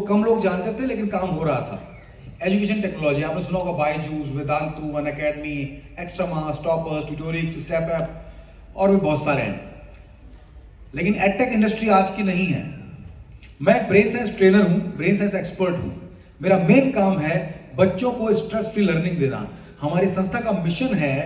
कम लोग जानते थे लेकिन काम हो रहा था। एजुकेशन टेक्नोलॉजी आपने सुना होगा, बायजूस, वेदांतु, अन अकेडमी, एक्स्ट्रा मास, टॉपर्स, ट्यूटोरिक्स, स्टेप ऐप और भी बहुत सारे हैं। लेकिन एडटेक इंडस्ट्री आज की नहीं है। मैं ब्रेन साइंस ट्रेनर हूं, ब्रेन साइंस एक्सपर्ट हूं। मेरा मेन काम है बच्चों को स्ट्रेस फ्री लर्निंग देना। हमारी संस्था का मिशन है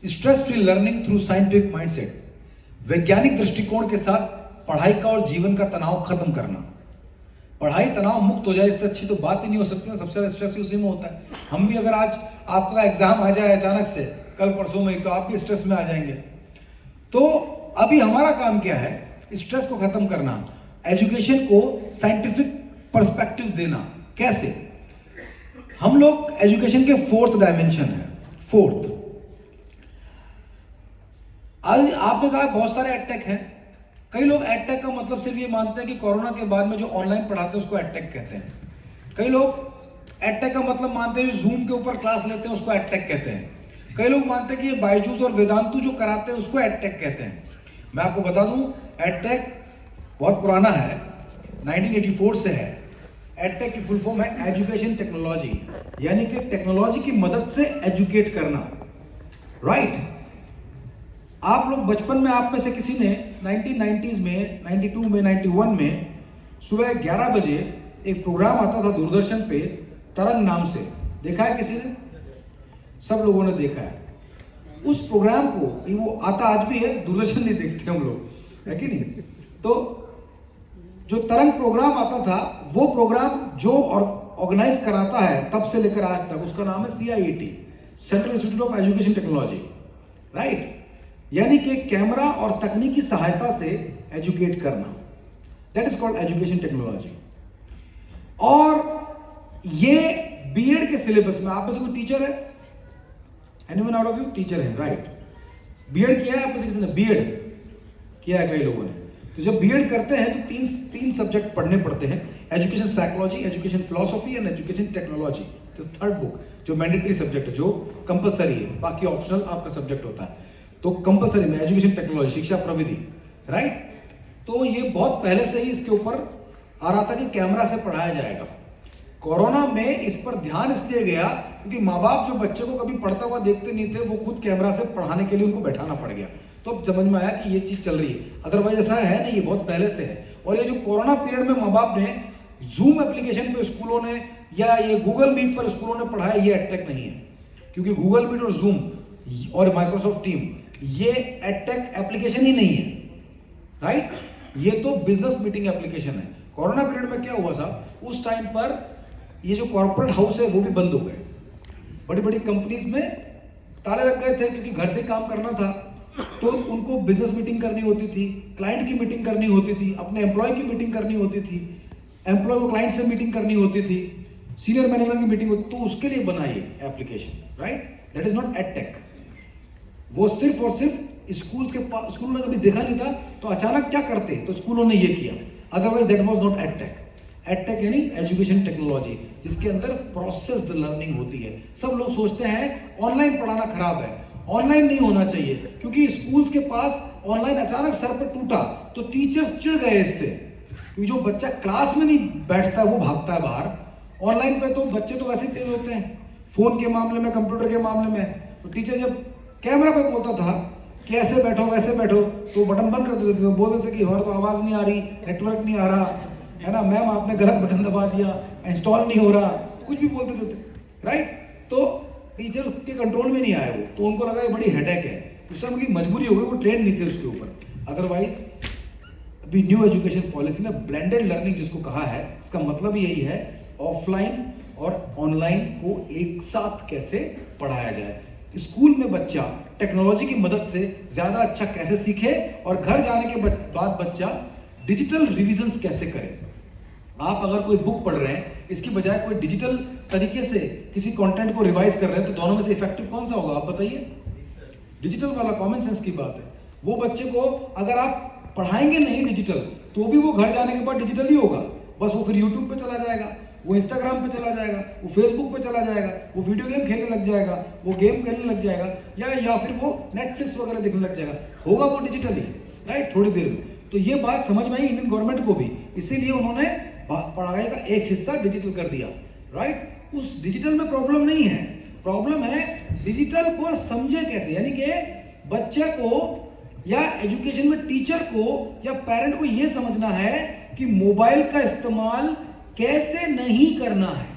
stress free learning through scientific mindset. वैज्ञानिक दृष्टिकोण के साथ पढ़ाई का और जीवन का तनाव खत्म करना। पढ़ाई तनाव मुक्त हो जाए, इससे अच्छी तो बात ही नहीं हो सकती है। सबसे ज्यादा स्ट्रेस उसी में होता है। हम भी अगर आज आपका एग्जाम आ जाए अचानक से कल परसों में, तो आप भी स्ट्रेस में आ जाएंगे। तो अभी हमारा काम क्या है? स्ट्रेस को खत्म करना, एजुकेशन को साइंटिफिक पर्सपेक्टिव देना। कैसे? हम लोग एजुकेशन के फोर्थ डायमेंशन है। फोर्थ, आज आपने कहा बहुत सारे एडटेक हैं। कई लोग एडटेक का मतलब सिर्फ ये मानते हैं कि कोरोना के बाद में जो ऑनलाइन पढ़ाते हैं उसको एडटेक कहते हैं। कई लोग एडटेक का मतलब मानते हैं जूम के ऊपर क्लास लेते हैं उसको एडटेक कहते हैं। कई लोग मानते हैं कि ये बायजूस और वेदांतु जो कराते हैं उसको एडटेक कहते हैं। मैं आपको बता दूं, एडटेक बहुत पुराना है, 1984 से है। एडटेक की फुल फॉर्म है एजुकेशन टेक्नोलॉजी, यानी कि टेक्नोलॉजी की मदद से एजुकेट करना। राइट? आप लोग बचपन में, आप में से किसी ने 1990s में, 92 में, 91 में सुबह 11 बजे एक प्रोग्राम आता था दूरदर्शन पे, तरंग नाम से। देखा है किसी ने? सब लोगों ने देखा है उस प्रोग्राम को। वो आता आज भी है, दूरदर्शन नहीं देखते हम लोग, है कि नहीं? तो जो तरंग प्रोग्राम आता था, वो प्रोग्राम जो ऑर्गेनाइज कराता है तब से लेकर आज तक, उसका नाम है CIET, central institute of education technology. Right? यानी कि कैमरा और तकनीकी सहायता से एजुकेट करना, that is called education technology. और ये बीएड के सिलेबस में, आप में से कोई टीचर है? Anyone out of you teacher है? राइट? बीएड किया है आप में से किसी ने? बीएड किया है कई लोगों ने। तो जब बीएड करते हैं तो तीन सब्जेक्ट पढ़ने पड़ते हैं, education psychology, education philosophy and education technology. तो थर्ड बुक जो मैंडेटरी सब्जेक्ट है, जो कंपलसरी है, बाकी ऑप्शनल आपका सब्जेक्ट होता है। तो कंपलसरी में एजुकेशन टेक्नोलॉजी, शिक्षा प्रविधि। राइट? तो ये बहुत पहले से ही इसके ऊपर आ रहा था कि कैमरा से पढ़ाया जाएगा। कोरोना में इस पर ध्यान इसलिए गया क्योंकि माँ बाप जो बच्चे को कभी पढ़ता हुआ देखते नहीं थे, वो खुद कैमरा से पढ़ाने के लिए उनको बैठाना पड़ गया। तो अब समझ में आया कि ये चीज चल रही है। अदरवाइज ऐसा है नहीं, ये बहुत पहले से है। और ये जो कोरोना पीरियड में माँ बाप ने जूम एप्लीकेशन पे स्कूलों ने, या ये गूगल मीट पर स्कूलों ने पढ़ाया, ये एडटेक नहीं है। क्योंकि गूगल मीट और जूम और माइक्रोसॉफ्ट टीम, ये एडटेक एप्लीकेशन ही नहीं है। राइट? ये तो बिजनेस मीटिंग एप्लीकेशन है। कोरोना पीरियड में क्या हुआ था, उस टाइम पर ये जो कॉर्पोरेट हाउस है वो भी बंद हो गए। बड़ी बड़ी कंपनीज में ताले लग गए थे क्योंकि घर से काम करना था। तो उनको बिजनेस मीटिंग करनी होती थी, क्लाइंट की मीटिंग करनी होती थी, अपने एम्प्लॉय की मीटिंग करनी होती थी, एम्प्लॉय को क्लाइंट से मीटिंग करनी होती थी, सीनियर मैनेजमेंट की मीटिंग होती। तो उसके लिए बनाई है application. Right? That is not edtech. वो सिर्फ और सिर्फ स्कूलों ने कभी देखा नहीं था, तो अचानक क्या करते, तो स्कूलों ने ये किया। Otherwise that was not edtech. Edtech यानी एजुकेशन टेक्नोलॉजी, जिसके अंदर प्रोसेस्ड लर्निंग होती है। सब लोग सोचते हैं ऑनलाइन पढ़ाना खराब है। ऑनलाइन नहीं होना चाहिए, क्योंकि स्कूल्स के पास ऑनलाइन अचानक सर पे टूटा तो टीचर्स चिढ़ गए इससे। क्योंकि जो बच्चा क्लास में नहीं बैठता वो भागता है बाहर। ऑनलाइन पे तो बच्चे तो वैसे तेज होते हैं, फोन के मामले में, कंप्यूटर के मामले में। तो टीचर जब कैमरा पे बोलता था कि ऐसे बैठो वैसे बैठो, तो बटन बंद कर देते थे। तो बोलते थे कि हमारे तो आवाज नहीं आ रही, नेटवर्क नहीं आ रहा है ना, मैम आपने गलत बटन दबा दिया, इंस्टॉल नहीं हो रहा, कुछ भी बोल देते थे। राइट? तो टीचर के कंट्रोल में नहीं आए वो, तो उनको लगा ये बड़ी हेडेक है। उस टाइम उनकी मजबूरी हो गई, वो ट्रेन नहीं थे उसके ऊपर। अदरवाइज अभी न्यू एजुकेशन पॉलिसी में ब्लेंडेड लर्निंग जिसको कहा है, इसका मतलब यही है ऑफलाइन और ऑनलाइन को एक साथ कैसे पढ़ाया जाए। स्कूल में बच्चा टेक्नोलॉजी की मदद से ज्यादा अच्छा कैसे सीखे, और घर जाने के बाद बच्चा डिजिटल रिविजन्स कैसे करे। आप अगर कोई बुक पढ़ रहे हैं, इसकी बजाय कोई डिजिटल तरीके से किसी कंटेंट को रिवाइज कर रहे हैं, तो दोनों में से इफेक्टिव कौन सा होगा आप बताइए? डिजिटल वाला। कॉमन सेंस की बात है। वो बच्चे को अगर आप पढ़ाएंगे नहीं डिजिटल, तो भी वो घर जाने के बाद डिजिटल ही होगा। बस वो फिर यूट्यूब पे चला जाएगा, वो इंस्टाग्राम पे चला जाएगा, वो फेसबुक पे चला जाएगा, वो वीडियो गेम खेलने लग जाएगा, वो गेम खेलने लग जाएगा, या फिर वो नेटफ्लिक्स वगैरह देखने लग जाएगा। होगा वो डिजिटली। राइट? थोड़ी देर में। तो ये बात समझ में आई इंडियन गवर्नमेंट को भी, इसीलिए उन्होंने पढ़ाई का एक हिस्सा डिजिटल कर दिया, राइट। उस डिजिटल में प्रॉब्लम नहीं है, प्रॉब्लम है डिजिटल को समझे कैसे, यानी कि बच्चे को या एजुकेशन में टीचर को या पेरेंट को यह समझना है कि मोबाइल का इस्तेमाल कैसे नहीं करना है,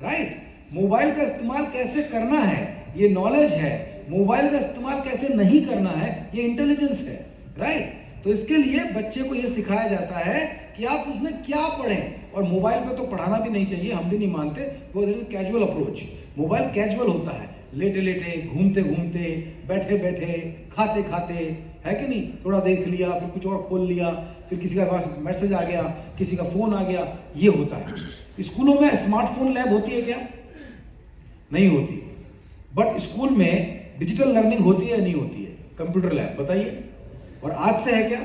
राइट। मोबाइल का इस्तेमाल कैसे करना है ये नॉलेज है, मोबाइल का इस्तेमाल कैसे नहीं करना है ये इंटेलिजेंस है, राइट। तो इसके लिए बच्चे को यह सिखाया जाता है कि आप उसमें क्या पढ़ें, और मोबाइल पे तो पढ़ाना भी नहीं चाहिए, हम भी नहीं मानते, because casual approach. Mobile casual होता है, लेटे लेटे, घूमते घूमते, बैठे बैठे, खाते खाते, है कि नहीं, थोड़ा देख लिया, फिर कुछ और खोल लिया, फिर किसी का पास मैसेज आ गया, किसी का फोन आ गया, ये होता है। स्कूलों में स्मार्टफोन लैब होती है क्या? नहीं होती। बट स्कूल में डिजिटल लर्निंग होती है या नहीं होती है? कंप्यूटर लैब, बताइए। और आज से है क्या?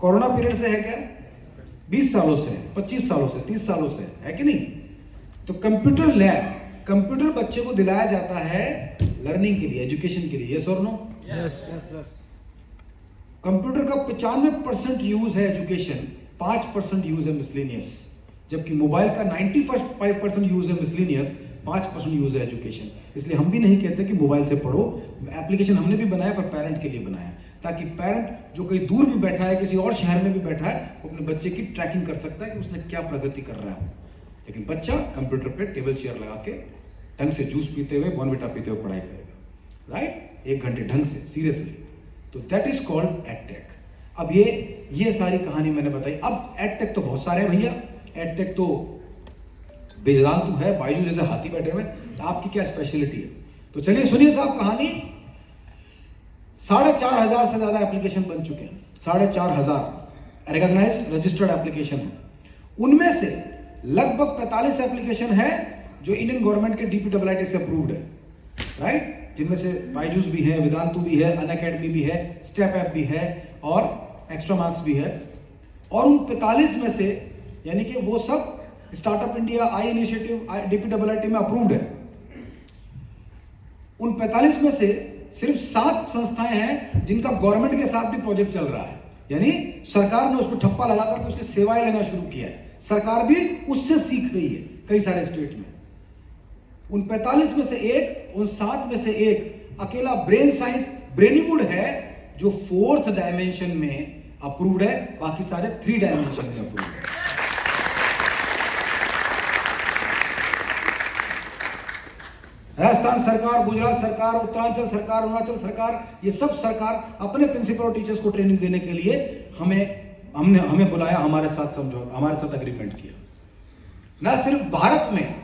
कोरोना पीरियड से है क्या? 20 सालों से, 25 सालों से, 30 सालों से, है कि नहीं? तो कंप्यूटर लैब, कंप्यूटर बच्चे को दिलाया जाता है लर्निंग के लिए, एजुकेशन के लिए, यस और नो? यस। कंप्यूटर का 95% यूज है एजुकेशन, 5% यूज है मिसलेनियस, जबकि मोबाइल का 95% यूज है मिसलेनियस, 5% यूज है एजुकेशन। इसलिए हम भी नहीं कहते कि मोबाइल से पढ़ो, एप्लीकेशन हमने भी बनाया पर पेरेंट के लिए बनाया, ताकि पेरेंट जो कहीं दूर भी बैठा है, किसी और शहर में भी बैठा है, वो अपने बच्चे की ट्रैकिंग कर सकता है कि उसने क्या प्रगति कर रहा है। लेकिन बच्चा कंप्यूटर पे टेबल चेयर लगा के ढंग से जूस पीते हुए, बॉर्नविटा पीते हुए पढ़ाई करेगा, राइट, 1 घंटे ढंग से, सीरियसली। तो दैट इज कॉल्ड एडटेक। अब ये सारी कहानी मैंने बताई। अब एडटेक तो बहुत सारे हैं भैया, एडटेक तो वेदांतु है, बायजू जैसे हाथी बैठे हुए, तो आपकी क्या स्पेशलिटी है? तो चलिए सुनिए साहब कहानी। 4,500 से ज्यादा एप्लीकेशन बन चुके हैं, 4,500 रिकॉग्नाइज्ड रजिस्टर्ड एप्लीकेशन है। उनमें से लगभग 45 एप्लीकेशन है जो इंडियन गवर्नमेंट के DPIIT से अप्रूव्ड है, राइट, जिनमें से बायजूस भी है, वेदांतु भी है, अनअकैडमी भी है, स्टेप ऐप भी है और एक्स्ट्रा मार्क्स भी है। और उन 45 में से, यानी कि वो सब स्टार्टअप इंडिया, आई इनिशिएटिव, DPIIT में अप्रूव्ड है। उन 45 में से सिर्फ 7 संस्थाएं हैं जिनका गवर्नमेंट के साथ भी प्रोजेक्ट चल रहा है, यानी सरकार ने उसको ठप्पा लगाकर उसकी सेवाएं लेना शुरू किया है, सरकार भी उससे सीख रही है कई सारे स्टेट में। उन 45 में से एक, उन 7 में से एक अकेला ब्रेन साइंस ब्रेनीवुड है जो 4th डायमेंशन में अप्रूव्ड है, बाकी सारे 3 डायमेंशन में अप्रूव्ड है। राजस्थान सरकार, गुजरात सरकार, उत्तरांचल सरकार, अरुणाचल सरकार, ये सब सरकार अपने प्रिंसिपल और टीचर्स को ट्रेनिंग देने के लिए हमें बुलाया, हमारे साथ समझौता, हमारे साथ एग्रीमेंट किया। ना सिर्फ भारत में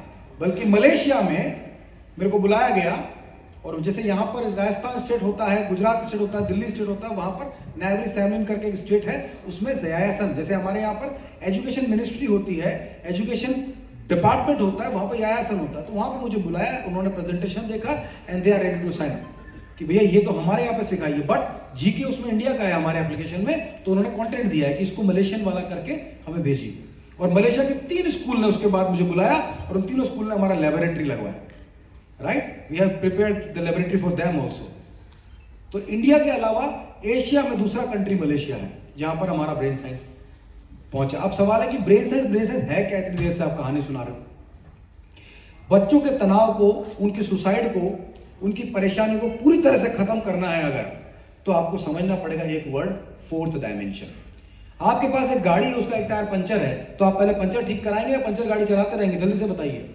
बल्कि मलेशिया में मेरे को बुलाया गया। और जैसे यहाँ पर राजस्थान स्टेट होता है, गुजरात स्टेट होता है, दिल्ली स्टेट होता है, वहां पर नायबरी सैमलिन करके एक स्टेट है, उसमें यायासन, जैसे हमारे यहाँ पर एजुकेशन मिनिस्ट्री होती है, एजुकेशन डिपार्टमेंट होता है, वहां पर यायासन होता है। तो वहां पर मुझे बुलाया, उन्होंने प्रेजेंटेशन देखा and they are ready to sign कि भैया ये तो हमारे यहाँ पे सिखाइए, बट जीके उसमें इंडिया का है हमारे एप्लीकेशन में, तो उन्होंने कॉन्ट्रैक्ट दिया है कि इसको मलेशियन वाला करके हमें भेजिए। और मलेशिया के 3 स्कूल ने उसके बाद मुझे बुलाया और उन तीनों स्कूल ने हमारा लेबोरेटरी लगवाया, right, we have prepared the laboratory for them also. तो इंडिया के अलावा एशिया में दूसरा कंट्री मलेशिया है जहां पर हमारा ब्रेन साइंस पहुंचा। अब सवाल है कि ब्रेन साइंस है क्या? इतनी देर से आप कहानी सुना रहे हो। बच्चों के तनाव को, उनकी सुसाइड को, उनकी परेशानी को पूरी तरह से खत्म करना है अगर, तो आपको समझना पड़ेगा एक वर्ड, 4th डायमेंशन। आपके पास एक गाड़ी है, उसका एक टायर पंचर है, तो आप पहले पंचर ठीक कराएंगे या पंचर गाड़ी चलाते रहेंगे? जल्दी से बताइए।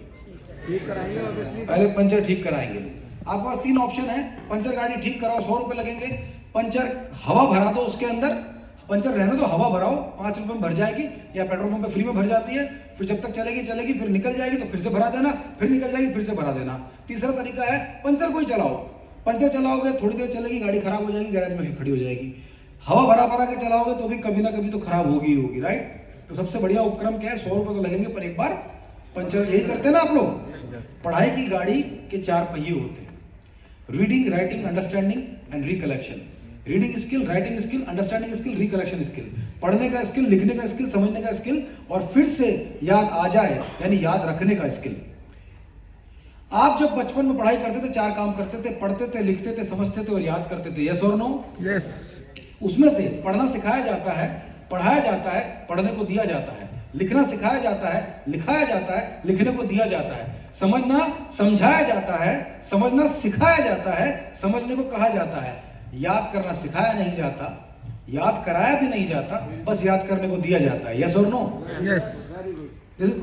ठीक कराएंगे, पहले पंचर ठीक कराएंगे। आपके पास 3 ऑप्शन है, पंचर गाड़ी ठीक कराओ 100 रुपए लगेंगे, पंचर हवा भरा दो उसके अंदर, पंचर रहने दो, हवा भराओ 5 रुपए में भर जाएगी, या पेट्रोल पंप पे फ्री में भर जाती है, फिर जब तक चलेगी फिर निकल जाएगी तो फिर से भरा देना, फिर निकल जाएगी फिर से भरा देना। तीसरा तरीका है पंचर को ही चलाओ, पंचर चलाओगे थोड़ी देर चलेगी, गाड़ी खराब हो जाएगी, गैरेज में खड़ी हो जाएगी। हवा भरा के चलाओगे तो भी कभी ना कभी तो खराब होगी ही होगी, राइट। तो सबसे बढ़िया उपक्रम क्या है? 100 रुपए तो लगेंगे पर एक बार पंचर, यही करते हैं ना आप लोग। पढ़ाई की गाड़ी के 4 पहिए होते हैं, reading, writing, understanding and recollection. Reading skill, writing skill, understanding skill, recollection skill. पढ़ने का स्किल, लिखने का स्किल, समझने का स्किल और फिर से याद आ जाए यानी याद रखने का स्किल। आप जब बचपन में पढ़ाई करते थे 4 काम करते थे, पढ़ते थे, लिखते थे, समझते थे और याद करते थे, यस और नो? यस। उसमें से पढ़ना सिखाया जाता है, पढ़ाया जाता है, पढ़ने को दिया जाता है, लिखना सिखाया जाता है, लिखाया जाता है, लिखने को दिया जाता है। समझना समझाया जाता है, समझना सिखाया जाता है, समझने को कहा जाता है। याद करना सिखाया नहीं जाता, याद कराया भी नहीं जाता, बस याद करने को दिया जाता है। यस और नो? Yes. This is